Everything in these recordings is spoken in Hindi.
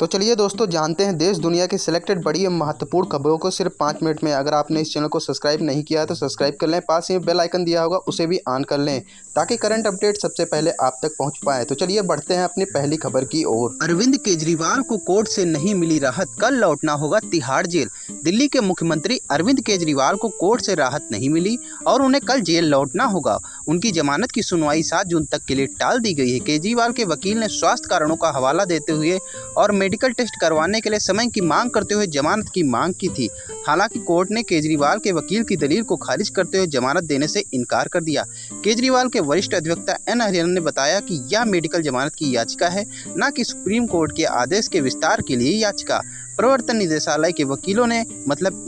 तो चलिए दोस्तों, जानते हैं देश दुनिया की सिलेक्टेड बड़ी एवं महत्वपूर्ण खबरों को सिर्फ 5 मिनट में। अगर आपने इस चैनल को सब्सक्राइब नहीं किया है तो सब्सक्राइब कर लें, पास ही बेल आइकन दिया होगा उसे भी ऑन कर लें ताकि करंट अपडेट सबसे पहले आप तक पहुंच पाए। तो चलिए बढ़ते हैं अपनी पहली खबर की ओर। अरविंद केजरीवाल को कोर्ट से नहीं मिली राहत, कल लौटना होगा तिहाड़ जेल। दिल्ली के मुख्यमंत्री अरविंद केजरीवाल को कोर्ट से राहत नहीं मिली और उन्हें कल जेल लौटना होगा। उनकी जमानत की सुनवाई 7 जून तक के लिए टाल दी गई है। केजरीवाल के वकील ने स्वास्थ्य कारणों का हवाला देते हुए और मेडिकल टेस्ट करवाने के लिए समय की मांग करते हुए जमानत की मांग की थी। हालांकि कोर्ट ने केजरीवाल के वकील की दलील को खारिज करते हुए जमानत देने से इनकार कर दिया। केजरीवाल के वरिष्ठ अधिवक्ता एन हरियाणा ने बताया कि यह मेडिकल जमानत की याचिका है, न कि सुप्रीम कोर्ट के आदेश के विस्तार के लिए याचिका। प्रवर्तन निदेशालय के वकीलों ने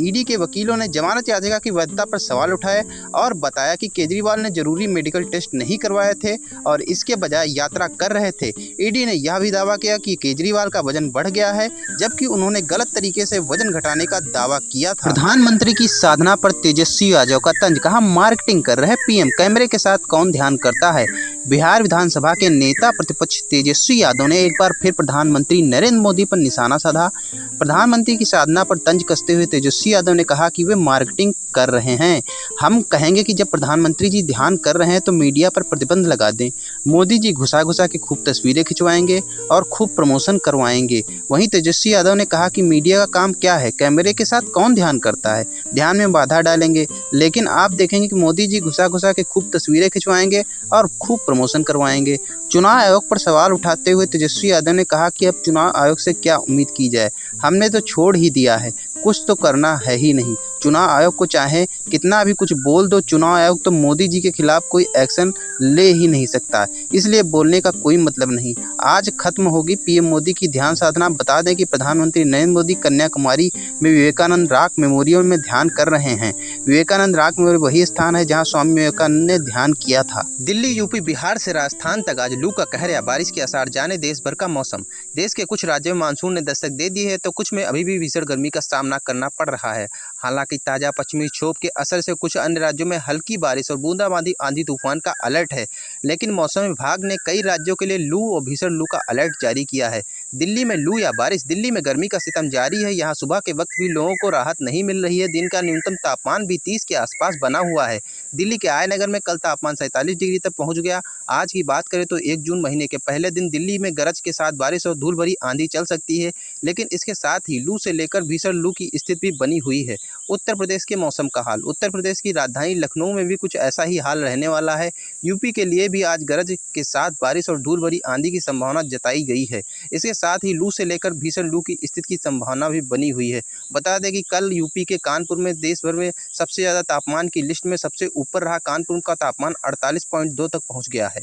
ईडी के वकीलों ने जमानत याचिका की वैधता पर सवाल उठाए और बताया कि केजरीवाल ने जरूरी मेडिकल टेस्ट नहीं करवाए थे और इसके बजाय यात्रा कर रहे थे। ईडी ने यह भी दावा किया कि केजरीवाल का वजन बढ़ गया है, जबकि उन्होंने गलत तरीके से वजन घटाने का दावा किया था। प्रधानमंत्री की साधना पर तेजस्वी यादव का तंज, कहा मार्केटिंग कर रहे पीएम, कैमरे के साथ कौन ध्यान करता है। बिहार विधानसभा के नेता प्रतिपक्ष तेजस्वी यादव ने एक बार फिर प्रधानमंत्री नरेंद्र मोदी पर निशाना साधा। प्रधानमंत्री की साधना पर तंज कसते हुए तेजस्वी यादव ने कहा कि वे मार्केटिंग कर रहे हैं। हम कहेंगे कि जब प्रधानमंत्री जी ध्यान कर रहे हैं तो मीडिया पर प्रतिबंध लगा दें। मोदी जी घुसा घुसा के खूब तस्वीरें खिंचवाएंगे और खूब प्रमोशन करवाएंगे। वहीं तेजस्वी यादव ने कहा कि मीडिया का काम क्या है, कैमरे के साथ कौन ध्यान करता है, ध्यान में बाधा डालेंगे। लेकिन आप देखेंगे कि मोदी जी घुसा घुसा के खूब तस्वीरें खिंचवाएंगे और खूब प्रमोशन करवाएंगे। चुनाव आयोग पर सवाल उठाते हुए तेजस्वी यादव ने कहा कि अब चुनाव आयोग से क्या उम्मीद की जाए, हमने तो छोड़ ही दिया है, कुछ तो करना है ही नहीं। चुनाव आयोग को चाहे कितना भी कुछ बोल दो, चुनाव आयोग तो मोदी जी के खिलाफ कोई एक्शन ले ही नहीं सकता, इसलिए बोलने का कोई मतलब नहीं। आज खत्म होगी पीएम मोदी की ध्यान साधना। बता दें कि प्रधानमंत्री नरेंद्र मोदी कन्याकुमारी में विवेकानंद रॉक मेमोरियल में ध्यान कर रहे हैं। विवेकानंद रॉक मेमोरियल वही स्थान है जहां स्वामी विवेकानंद ने ध्यान किया था। दिल्ली, यूपी, बिहार से राजस्थान तक आज लू का कहर या बारिश के आसार, जाने देश भर का मौसम। देश के कुछ राज्यों में मानसून ने दस्तक दे दी है तो कुछ में अभी भी भीषण गर्मी का सामना करना पड़ रहा है। हालांकि ताज़ा पश्चिमी विक्षोभ के असर से कुछ अन्य राज्यों में हल्की बारिश और बूंदाबांदी, आंधी तूफान का अलर्ट है। लेकिन मौसम विभाग ने कई राज्यों के लिए लू और भीषण लू का अलर्ट जारी किया है। दिल्ली में लू या बारिश, दिल्ली में गर्मी का सितम जारी है। यहाँ सुबह के वक्त भी लोगों को राहत नहीं मिल रही है। दिन का न्यूनतम तापमान भी 30 के आसपास बना हुआ है। दिल्ली के आय नगर में कल तापमान 47 डिग्री तक पहुंच गया। आज की बात करें तो 1 जून महीने के पहले दिन दिल्ली में गरज के साथ बारिश और धूल भरी आंधी चल सकती है। लेकिन इसके साथ ही लू से लेकर भीषण लू की स्थिति भी बनी हुई है। उत्तर प्रदेश के मौसम का हाल, उत्तर प्रदेश की राजधानी लखनऊ में भी कुछ ऐसा ही हाल रहने वाला है। यूपी के लिए भी आज गरज के साथ बारिश और धूल भरी आंधी की संभावना जताई गई है। इसके साथ ही लू से लेकर भीषण लू की स्थिति की संभावना भी बनी हुई है। बता दें कि कल यूपी के कानपुर में देश भर में सबसे ज़्यादा तापमान की लिस्ट में सबसे ऊपर रहा। कानपुर का तापमान 48.2 तक पहुँच गया है।